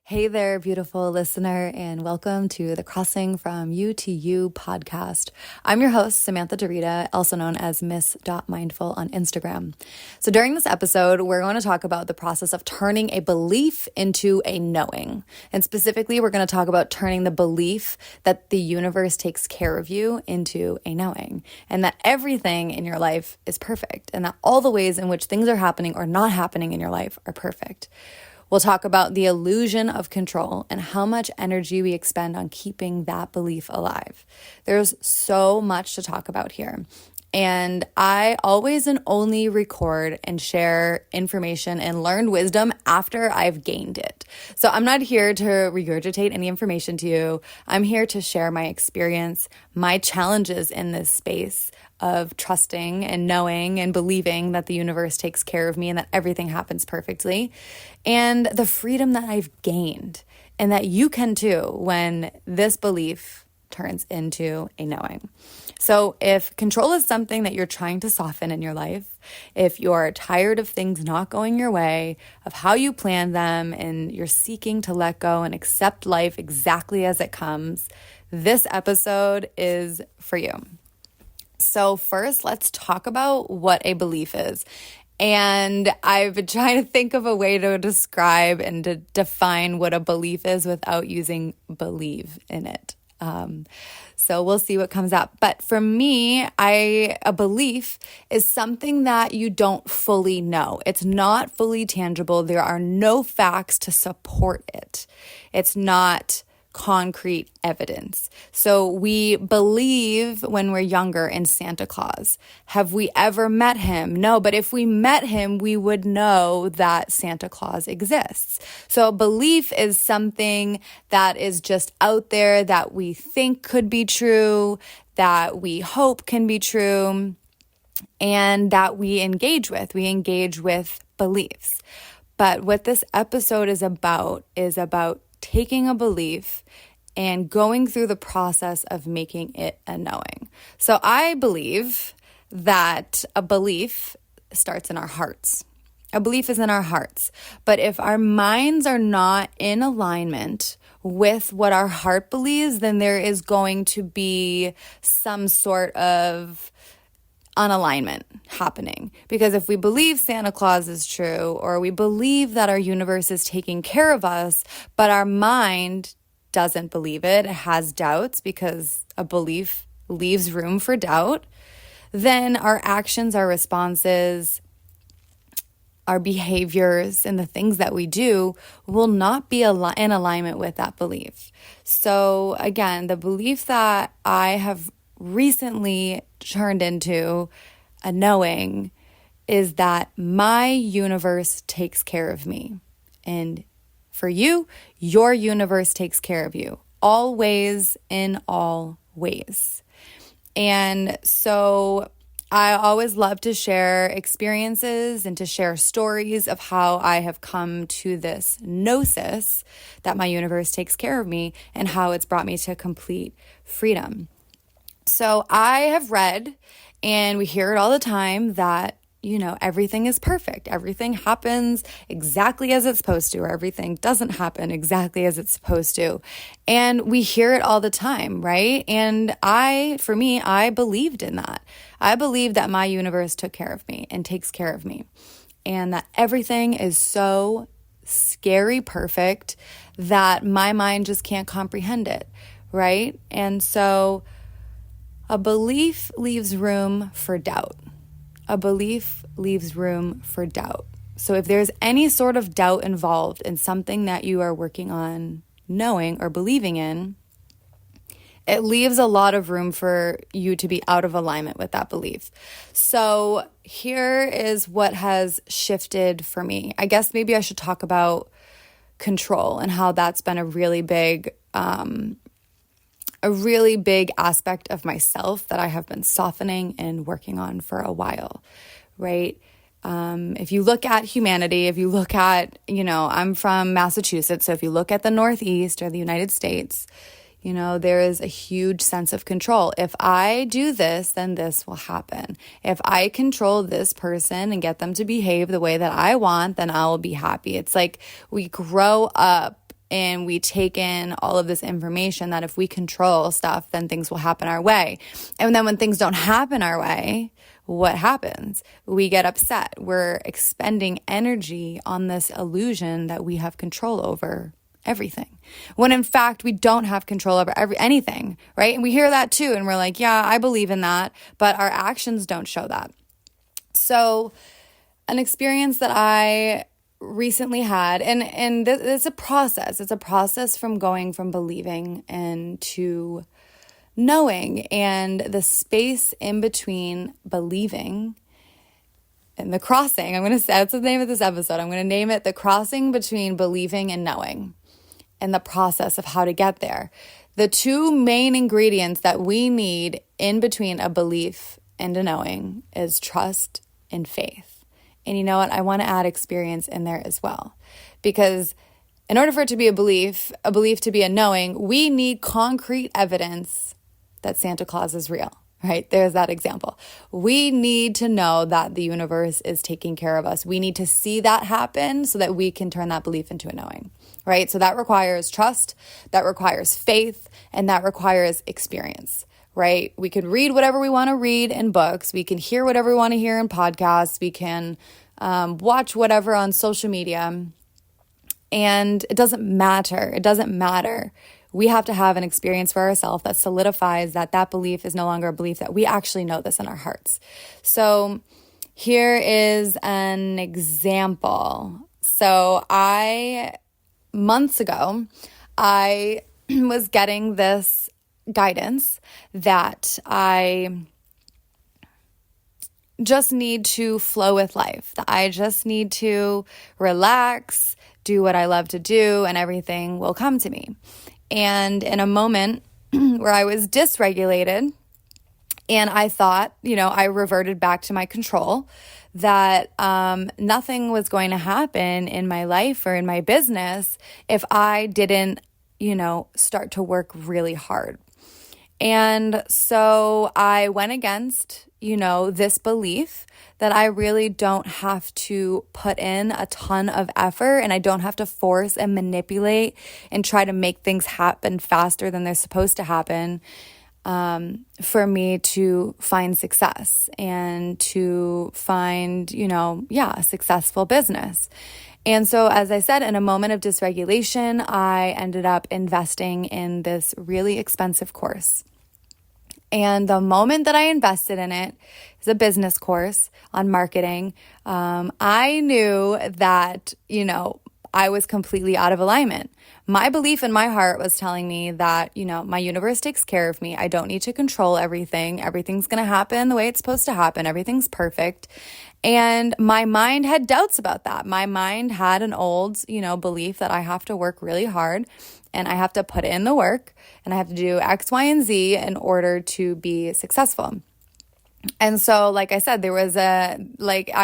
Hey there, beautiful listener, and welcome to the Crossing from You to You podcast. I'm your host, Samantha Dorita, also known as Miss.Mindful on Instagram. So during this episode, we're going to talk about the process of turning a belief into a knowing. And specifically, we're going to talk about turning the belief that the universe takes care of you into a knowing, and that everything in your life is perfect, and that all the ways in which things are happening or not happening in your life are perfect. We'll talk about the illusion of control and how much energy we expend on keeping that belief alive. There's so much to talk about here. And I always and only record and share information and learned wisdom after I've gained it. So I'm not here to regurgitate any information to you. I'm here to share my experience, my challenges in this space of trusting and knowing and believing that the universe takes care of me and that everything happens perfectly, and the freedom that I've gained and that you can too when this belief turns into a knowing. So if control is something that you're trying to soften in your life, if you're tired of things not going your way, of how you plan them, and you're seeking to let go and accept life exactly as it comes, this episode is for you. So first, let's talk about what a belief is. And I've been trying to think of a way to describe and to define what a belief is without using believe in it. So we'll see what comes up. But for me, a belief is something that you don't fully know. It's not fully tangible. There are no facts to support it. It's not concrete evidence. So we believe when we're younger in Santa Claus. Have we ever met him? No, but if we met him, we would know that Santa Claus exists. So a belief is something that is just out there that we think could be true, that we hope can be true, and that we engage with. We engage with beliefs. But what this episode is about taking a belief and going through the process of making it a knowing. So I believe that a belief starts in our hearts. A belief is in our hearts. But if our minds are not in alignment with what our heart believes, then there is going to be some sort of unalignment happening. Because if we believe Santa Claus is true, or we believe that our universe is taking care of us, but our mind doesn't believe it has doubts, because a belief leaves room for doubt, then our actions, our responses, our behaviors, and the things that we do will not be in alignment with that belief. So again, the belief that I have recently turned into a knowing is that my universe takes care of me. And for you, your universe takes care of you, always, in all ways. And so I always love to share experiences and to share stories of how I have come to this gnosis that my universe takes care of me and how it's brought me to complete freedom. So I have read, and we hear it all the time, that, everything is perfect. Everything happens exactly as it's supposed to, or everything doesn't happen exactly as it's supposed to. And we hear it all the time, right? And I believed in that. I believed that my universe took care of me and takes care of me, and that everything is so scary perfect that my mind just can't comprehend it, right? And so a belief leaves room for doubt. A belief leaves room for doubt. So if there's any sort of doubt involved in something that you are working on knowing or believing in, it leaves a lot of room for you to be out of alignment with that belief. So here is what has shifted for me. I guess maybe I should talk about control and how that's been a really big aspect of myself that I have been softening and working on for a while, right? If you look at humanity, if you look at, I'm from Massachusetts, so if you look at the Northeast or the United States, there is a huge sense of control. If I do this, then this will happen. If I control this person and get them to behave the way that I want, then I will be happy. It's like we grow up and we take in all of this information that if we control stuff, then things will happen our way. And then when things don't happen our way, what happens? We get upset. We're expending energy on this illusion that we have control over everything, when in fact we don't have control over anything, right? And we hear that too, and we're like, yeah, I believe in that, but our actions don't show that. So an experience that I recently had, and it's a process. It's a process from going from believing and to knowing, and the space in between believing and the crossing. I'm going to say, that's the name of this episode. I'm going to name it The Crossing Between Believing and Knowing, and the process of how to get there. The two main ingredients that we need in between a belief and a knowing is trust and faith. And you know what? I want to add experience in there as well, because in order for it to be a belief to be a knowing, we need concrete evidence that Santa Claus is real, right? There's that example. We need to know that the universe is taking care of us. We need to see that happen so that we can turn that belief into a knowing, right? So that requires trust, that requires faith, and that requires experience, right? We can read whatever we want to read in books. We can hear whatever we want to hear in podcasts. We can watch whatever on social media. And it doesn't matter. It doesn't matter. We have to have an experience for ourselves that solidifies that belief is no longer a belief, that we actually know this in our hearts. So here is an example. So months ago, I was getting this guidance that I just need to flow with life, that I just need to relax, do what I love to do, and everything will come to me. And in a moment where I was dysregulated and I thought, I reverted back to my control, that nothing was going to happen in my life or in my business if I didn't, start to work really hard. And so I went against, this belief that I really don't have to put in a ton of effort, and I don't have to force and manipulate and try to make things happen faster than they're supposed to happen for me to find success and to find, a successful business. And so, as I said, in a moment of dysregulation, I ended up investing in this really expensive course. And the moment that I invested in it, it's a business course on marketing, I knew that, I was completely out of alignment. My belief in my heart was telling me that, my universe takes care of me. I don't need to control everything. Everything's going to happen the way it's supposed to happen. Everything's perfect. And my mind had doubts about that. My mind had an old, belief that I have to work really hard and I have to put in the work and I have to do X, Y, and Z in order to be successful. And so, like I said, there was I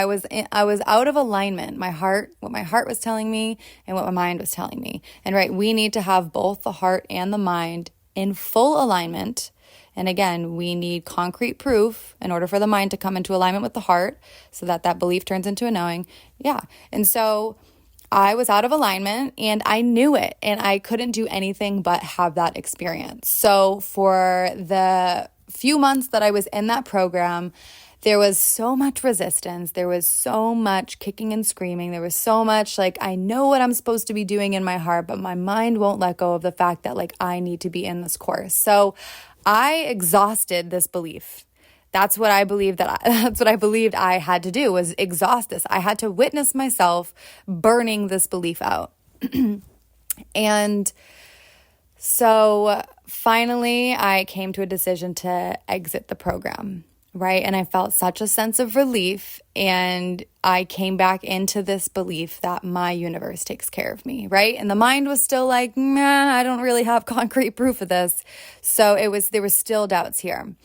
was out of alignment. What my heart was telling me and what my mind was telling me. And right, we need to have both the heart and the mind in full alignment. And again, we need concrete proof in order for the mind to come into alignment with the heart so that belief turns into a knowing. Yeah. And so I was out of alignment and I knew it, and I couldn't do anything but have that experience. So for the few months that I was in that program, there was so much resistance. There was so much kicking and screaming. There was so much I know what I'm supposed to be doing in my heart, but my mind won't let go of the fact that I need to be in this course. So I exhausted this belief. That's what I believed I had to do, was exhaust this. I had to witness myself burning this belief out. And so finally, I came to a decision to exit the program, right? And I felt such a sense of relief, and I came back into this belief that my universe takes care of me, right? And the mind was still like, nah, I don't really have concrete proof of this. So there was still doubts here.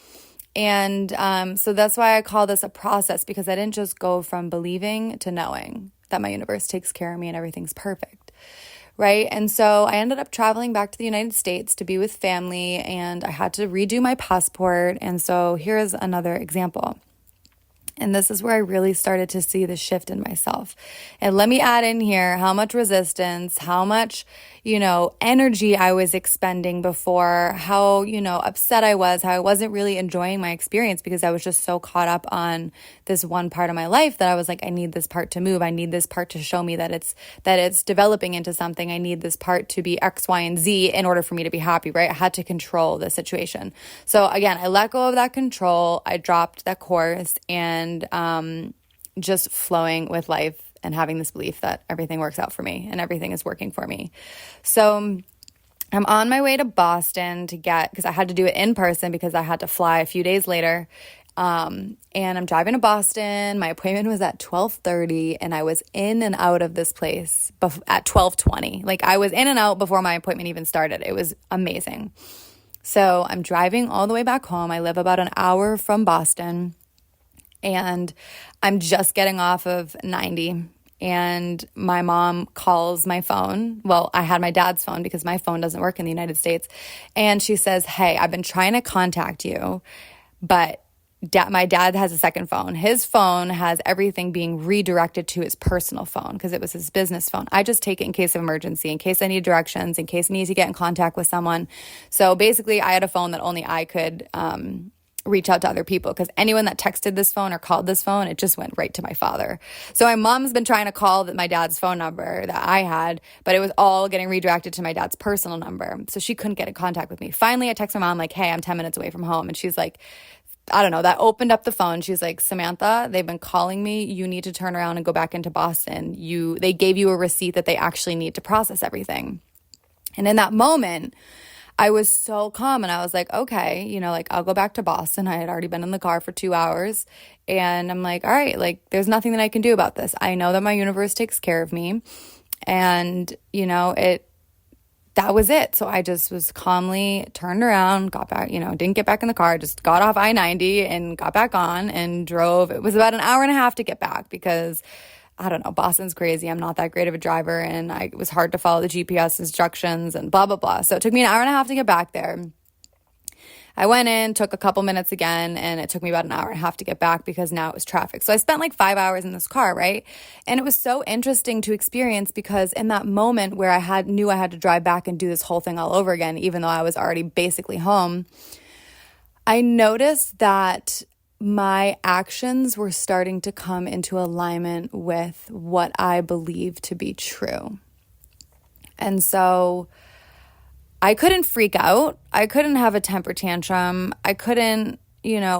And so that's why I call this a process, because I didn't just go from believing to knowing that my universe takes care of me and everything's perfect, right? And so I ended up traveling back to the United States to be with family, and I had to redo my passport. And so here's another example. And this is where I really started to see the shift in myself. And let me add in here how much resistance, how much, energy I was expending before, how, upset I was, how I wasn't really enjoying my experience because I was just so caught up on this one part of my life that I was like, I need this part to move. I need this part to show me that it's developing into something. I need this part to be X, Y, and Z in order for me to be happy, right? I had to control the situation. So again, I let go of that control. I dropped that course and just flowing with life and having this belief that everything works out for me and everything is working for me. So I'm on my way to Boston because I had to do it in person because I had to fly a few days later. And I'm driving to Boston. My appointment was at 12:30 and I was in and out of this place at 12:20. Like I was in and out before my appointment even started. It was amazing. So I'm driving all the way back home. I live about an hour from Boston. And I'm just getting off of 90 and my mom calls my phone. Well, I had my dad's phone because my phone doesn't work in the United States. And she says, hey, I've been trying to contact you, but my dad has a second phone. His phone has everything being redirected to his personal phone because it was his business phone. I just take it in case of emergency, in case I need directions, in case I need to get in contact with someone. So basically, I had a phone that only I could reach out to other people because anyone that texted this phone or called this phone, it just went right to my father. So my mom's been trying to call my dad's phone number that I had, but it was all getting redirected to my dad's personal number. So she couldn't get in contact with me. Finally, I text my mom like, hey, I'm 10 minutes away from home. And she's like, I don't know, that opened up the phone. She's like, Samantha, they've been calling me. You need to turn around and go back into Boston. They gave you a receipt that they actually need to process everything. And in that moment, I was so calm and I was like, okay, I'll go back to Boston. I had already been in the car for 2 hours and I'm like, all right, there's nothing that I can do about this. I know that my universe takes care of me and, that was it. So I just was calmly turned around, got back, didn't get back in the car, just got off I-90 and got back on and drove. It was about an hour and a half to get back because I don't know, Boston's crazy. I'm not that great of a driver and it was hard to follow the GPS instructions and blah, blah, blah. So it took me an hour and a half to get back there. I went in, took a couple minutes again, and it took me about an hour and a half to get back because now it was traffic. So I spent 5 hours in this car, right? And it was so interesting to experience because in that moment where I knew I had to drive back and do this whole thing all over again, even though I was already basically home, I noticed that my actions were starting to come into alignment with what I believe to be true. And so I couldn't freak out. I couldn't have a temper tantrum. I couldn't,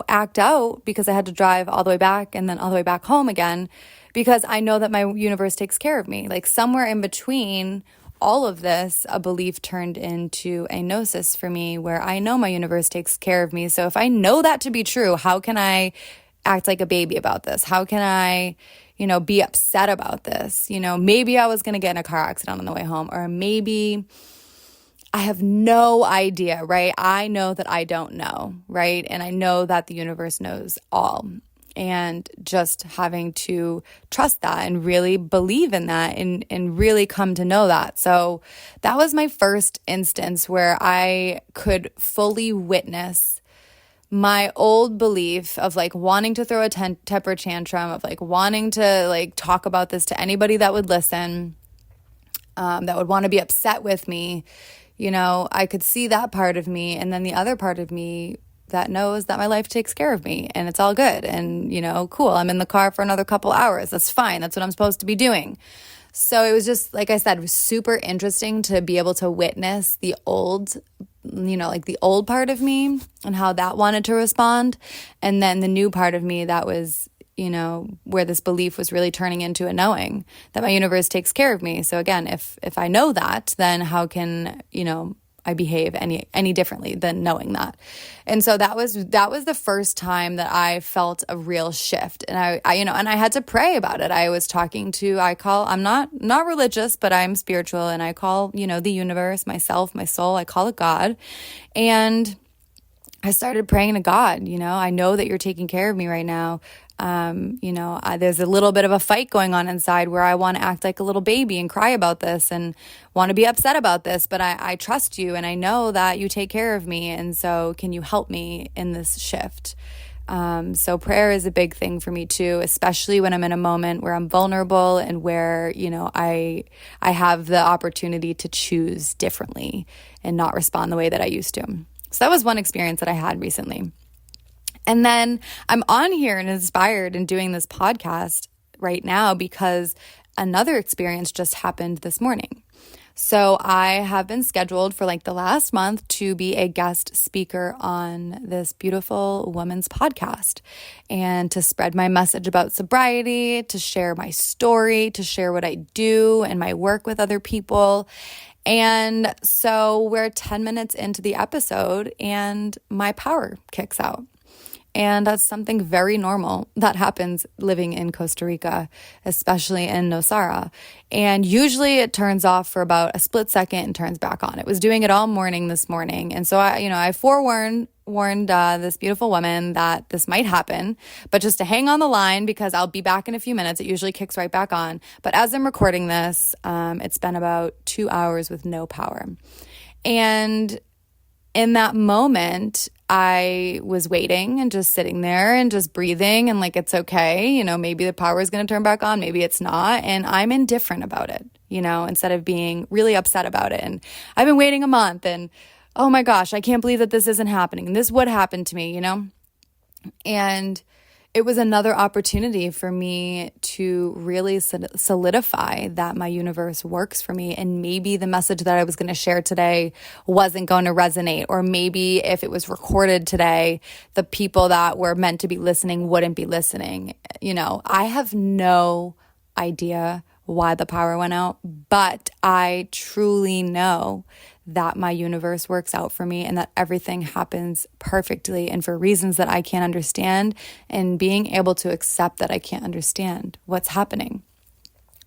act out because I had to drive all the way back and then all the way back home again because I know that my universe takes care of me. Somewhere in between all of this, a belief turned into a gnosis for me where I know my universe takes care of me. So if I know that to be true, how can I act like a baby about this? How can I, be upset about this? Maybe I was going to get in a car accident on the way home, or maybe I have no idea, right? I know that I don't know, right? And I know that the universe knows all. And just having to trust that and really believe in that and really come to know that. So that was my first instance where I could fully witness my old belief of wanting to throw a temper tantrum, of wanting to talk about this to anybody that would listen, that would want to be upset with me. I could see that part of me, and then the other part of me that knows that my life takes care of me and it's all good and, cool. I'm in the car for another couple hours. That's fine. That's what I'm supposed to be doing. So it was just, like I said, it was super interesting to be able to witness the old, the old part of me and how that wanted to respond. And then the new part of me that was, where this belief was really turning into a knowing that my universe takes care of me. So again, if I know that, then how can, I behave any differently than knowing that? And so that was the first time that I felt a real shift. And I and I had to pray about it. I was talking to, I'm not religious, but I'm spiritual, and I call, the universe, myself, my soul, I call it God. And I started praying to God, I know that you're taking care of me right now. There's a little bit of a fight going on inside where I want to act like a little baby and cry about this and want to be upset about this, but I trust you and I know that you take care of me. And so can you help me in this shift? So prayer is a big thing for me too, especially when I'm in a moment where I'm vulnerable and where, I have the opportunity to choose differently and not respond the way that I used to. So that was one experience that I had recently. And then I'm on here and inspired and doing this podcast right now because another experience just happened this morning. So I have been scheduled for like the last month to be a guest speaker on this beautiful woman's podcast and to spread my message about sobriety, to share my story, to share what I do and my work with other people. And so we're 10 minutes into the episode and my power kicks out. And that's something very normal that happens living in Costa Rica, especially in Nosara. And usually it turns off for about a split second and turns back on. It was doing it all morning this morning. And so I forewarned this beautiful woman that this might happen, but just to hang on the line because I'll be back in a few minutes. It usually kicks right back on. But as I'm recording this, it's been about 2 hours with no power. And in that moment, I was waiting and just sitting there and just breathing and like, it's okay. Maybe the power is going to turn back on. Maybe it's not. And I'm indifferent about it, instead of being really upset about it. And I've been waiting a month and, oh my gosh, I can't believe that this isn't happening. And this would happen to me, And it was another opportunity for me to really solidify that my universe works for me. And maybe the message that I was going to share today wasn't going to resonate. Or maybe if it was recorded today, the people that were meant to be listening wouldn't be listening. I have no idea why the power went out, but I truly know that my universe works out for me and that everything happens perfectly and for reasons that I can't understand, and being able to accept that I can't understand what's happening.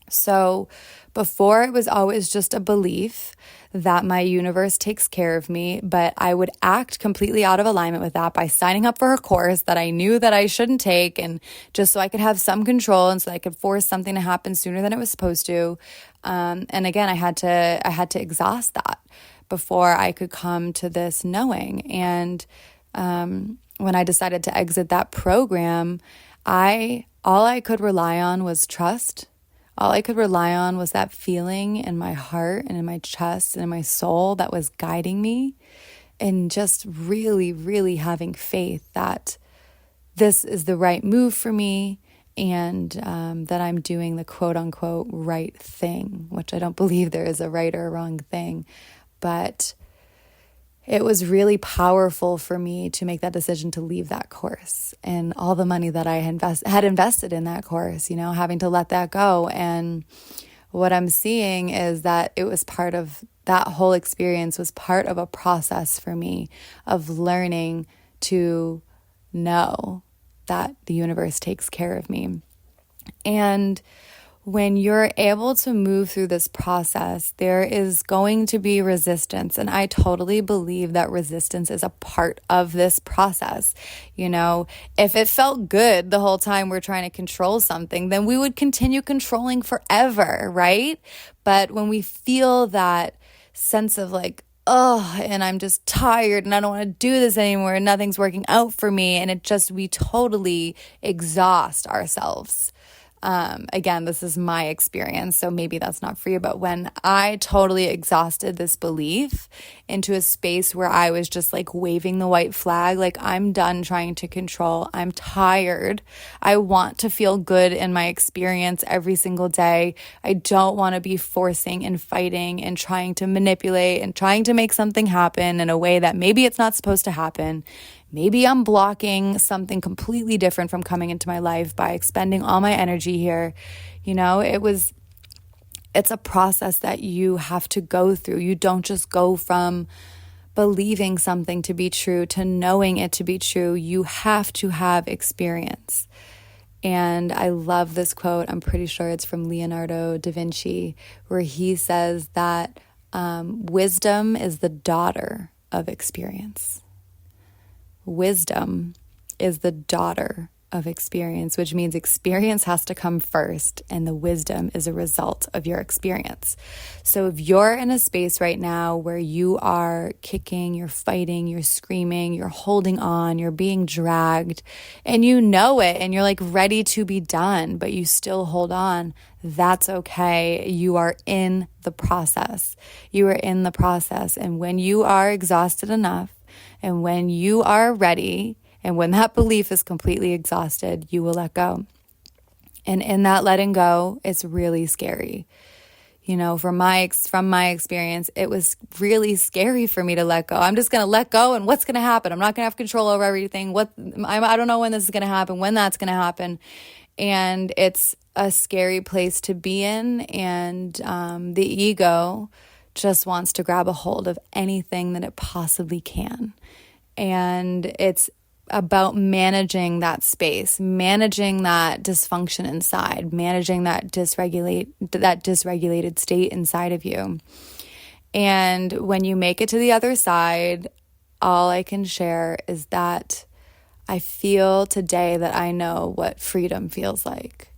So before, it was always just a belief that my universe takes care of me, but I would act completely out of alignment with that by signing up for a course that I knew that I shouldn't take, and just so I could have some control and so I could force something to happen sooner than it was supposed to. And again, I had to exhaust that before I could come to this knowing. And when I decided to exit that program, all I could rely on was trust. All I could rely on was that feeling in my heart and in my chest and in my soul that was guiding me, and just really, really having faith that this is the right move for me, and that I'm doing the quote unquote right thing, which I don't believe there is a right or a wrong thing. But it was really powerful for me to make that decision to leave that course and all the money that I had invested in that course, having to let that go. And what I'm seeing is that it was part of that whole experience, was part of a process for me of learning to know that the universe takes care of me. And when you're able to move through this process, there is going to be resistance. And I totally believe that resistance is a part of this process. If it felt good the whole time we're trying to control something, then we would continue controlling forever, right? But when we feel that sense of like, oh, and I'm just tired and I don't want to do this anymore and nothing's working out for me, and we totally exhaust ourselves. Again, this is my experience, so maybe that's not for you, but when I totally exhausted this belief into a space where I was just like waving the white flag, like I'm done trying to control, I'm tired, I want to feel good in my experience every single day, I don't want to be forcing and fighting and trying to manipulate and trying to make something happen in a way that maybe it's not supposed to happen. Maybe I'm blocking something completely different from coming into my life by expending all my energy here. It's a process that you have to go through. You don't just go from believing something to be true to knowing it to be true. You have to have experience. And I love this quote. I'm pretty sure it's from Leonardo da Vinci, where he says that wisdom is the daughter of experience. Wisdom is the daughter of experience, which means experience has to come first and the wisdom is a result of your experience. So if you're in a space right now where you are kicking, you're fighting, you're screaming, you're holding on, you're being dragged, and you know it, and you're like ready to be done, but you still hold on, that's okay. You are in the process. You are in the process. And when you are exhausted enough, and when you are ready, and when that belief is completely exhausted, you will let go. And in that letting go, it's really scary. You know, from my experience, it was really scary for me to let go. I'm just going to let go, and what's going to happen? I'm not going to have control over everything. I don't know when this is going to happen, when that's going to happen. And it's a scary place to be in. And the ego just wants to grab a hold of anything that it possibly can. And it's about managing that space, managing that dysfunction inside, managing that dysregulated state inside of you. And when you make it to the other side, all I can share is that I feel today that I know what freedom feels like.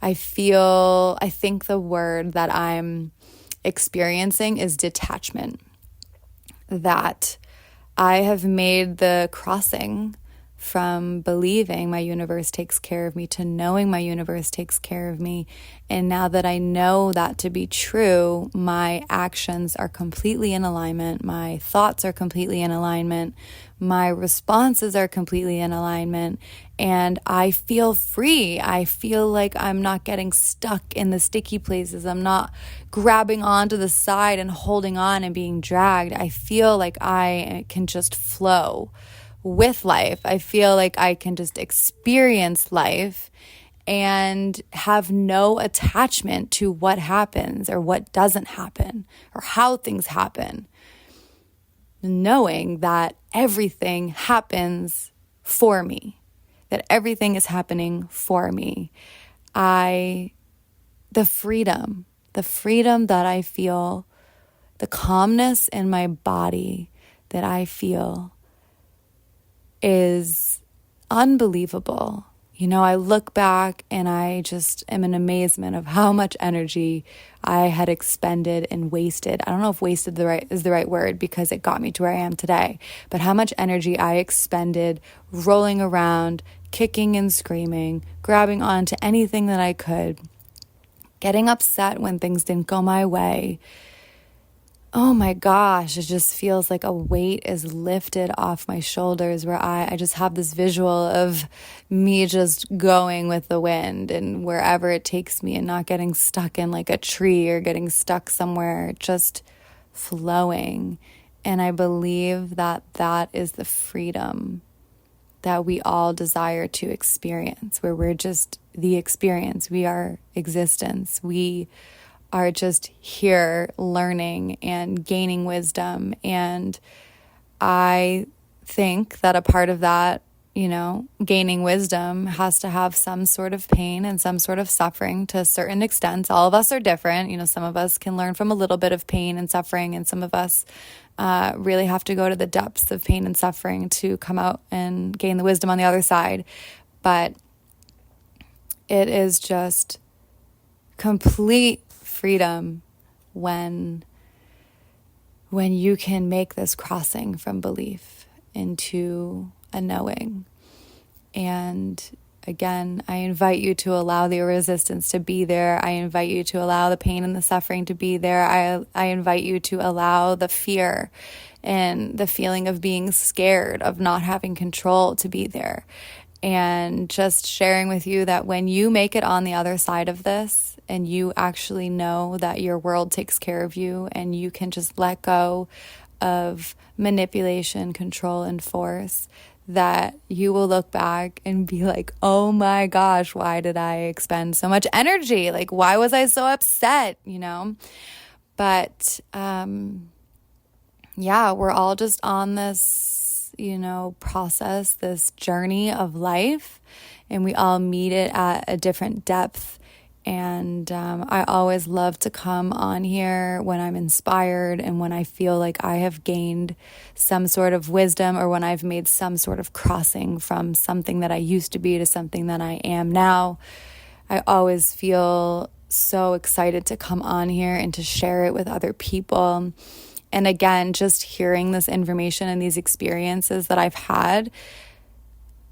I think the word that I'm experiencing is detachment. That I have made the crossing from believing my universe takes care of me to knowing my universe takes care of me. And now that I know that to be true, my actions are completely in alignment. My thoughts are completely in alignment. My responses are completely in alignment. And I feel free. I feel like I'm not getting stuck in the sticky places. I'm not grabbing onto the side and holding on and being dragged. I feel like I can just flow with life. I feel like I can just experience life and have no attachment to what happens or what doesn't happen or how things happen. Knowing that everything happens for me, that everything is happening for me. The freedom that I feel, the calmness in my body that I feel is unbelievable. You know, I look back and I just am in amazement of how much energy I had expended and wasted. I don't know if wasted is the right word because it got me to where I am today, but how much energy I expended rolling around, kicking and screaming, grabbing onto anything that I could, getting upset when things didn't go my way. Oh my gosh, it just feels like a weight is lifted off my shoulders where I just have this visual of me just going with the wind and wherever it takes me and not getting stuck in like a tree or getting stuck somewhere, just flowing. And I believe that that is the freedom that we all desire to experience, where we're just the experience. We are existence. We are just here learning and gaining wisdom. And I think that a part of that, you know, gaining wisdom has to have some sort of pain and some sort of suffering to a certain extent. All of us are different. You know, some of us can learn from a little bit of pain and suffering, and some of us really have to go to the depths of pain and suffering to come out and gain the wisdom on the other side. But it is just complete freedom when you can make this crossing from belief into a knowing. And again, I invite you to allow the resistance to be there. I invite you to allow the pain and the suffering to be there. I invite you to allow the fear and the feeling of being scared, of not having control, to be there. And just sharing with you that when you make it on the other side of this and you actually know that your world takes care of you and you can just let go of manipulation, control, and force, that you will look back and be like, oh my gosh, why did I expend so much energy? Like, why was I so upset, you know? But yeah, we're all just on this, you know, process, this journey of life, and we all meet it at a different depth. And I always love to come on here when I'm inspired and when I feel like I have gained some sort of wisdom, or when I've made some sort of crossing from something that I used to be to something that I am now. I always feel so excited to come on here and to share it with other people. And again, just hearing this information and these experiences that I've had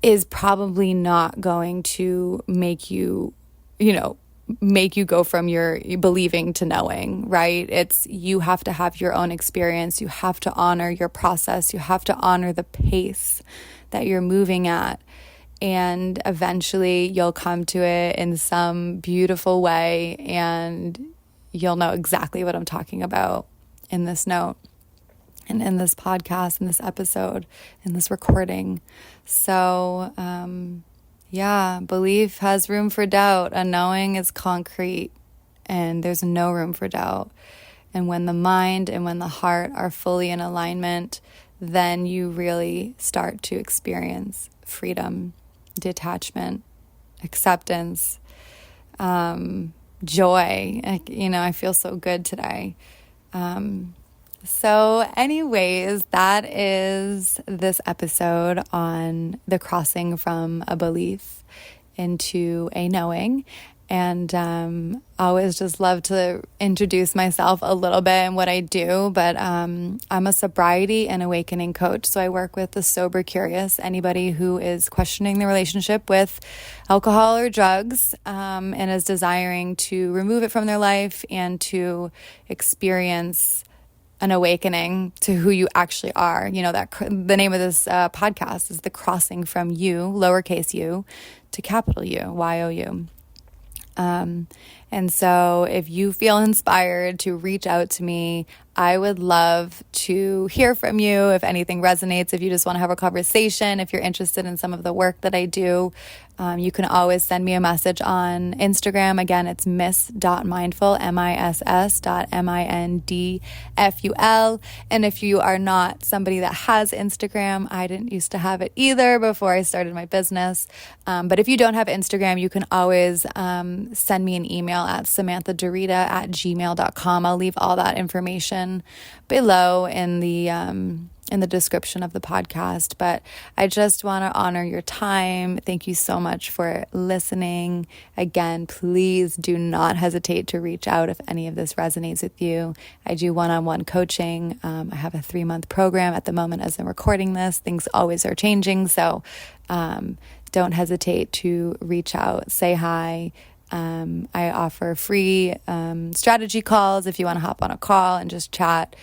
is probably not going to make you go from your believing to knowing, right? You have to have your own experience. You have to honor your process. You have to honor the pace that you're moving at. And eventually you'll come to it in some beautiful way, and you'll know exactly what I'm talking about in this note and in this podcast, in this episode, in this recording. So, belief has room for doubt. A knowing is concrete, and there's no room for doubt. And when the mind and when the heart are fully in alignment, then you really start to experience freedom, detachment, acceptance, joy. I feel so good today. So anyways, that is this episode on the crossing from a belief into a knowing. And I always just love to introduce myself a little bit and what I do, but I'm a sobriety and awakening coach. So I work with the sober curious, anybody who is questioning their relationship with alcohol or drugs, and is desiring to remove it from their life and to experience an awakening to who you actually are. That the name of this podcast is The Crossing from You, lowercase u, to capital U, Y-O-U. And so if you feel inspired to reach out to me, I would love to hear from you. If anything resonates, if you just want to have a conversation, if you're interested in some of the work that I do, you can always send me a message on Instagram. Again, it's miss.mindful, miss.mindful. And if you are not somebody that has Instagram, I didn't used to have it either before I started my business. But if you don't have Instagram, you can always send me an email at samanthadorita@gmail.com. I'll leave all that information below in the description of the podcast. But I just want to honor your time. Thank you so much for listening. Again, please do not hesitate to reach out if any of this resonates with you. I do one-on-one coaching. I have a 3-month program at the moment as I'm recording this. Things always are changing. So don't hesitate to reach out, say hi. I offer free strategy calls if you want to hop on a call and just chat.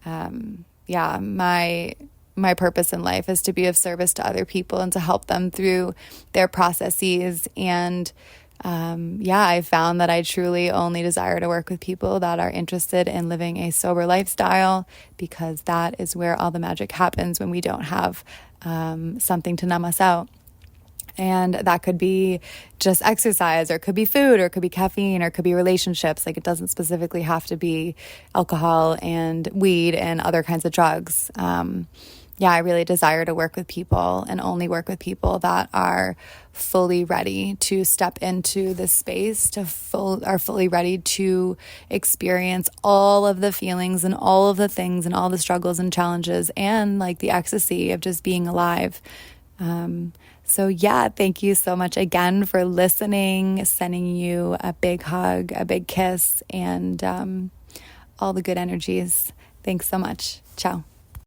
My purpose in life is to be of service to other people and to help them through their processes. And I found that I truly only desire to work with people that are interested in living a sober lifestyle, because that is where all the magic happens when we don't have something to numb us out. And that could be just exercise, or it could be food, or it could be caffeine, or it could be relationships. Like, it doesn't specifically have to be alcohol and weed and other kinds of drugs. I really desire to work with people, and only work with people that are fully ready to step into this space, are fully ready to experience all of the feelings and all of the things and all the struggles and challenges, and like the ecstasy of just being alive. Thank you so much again for listening, sending you a big hug, a big kiss, and all the good energies. Thanks so much. Ciao.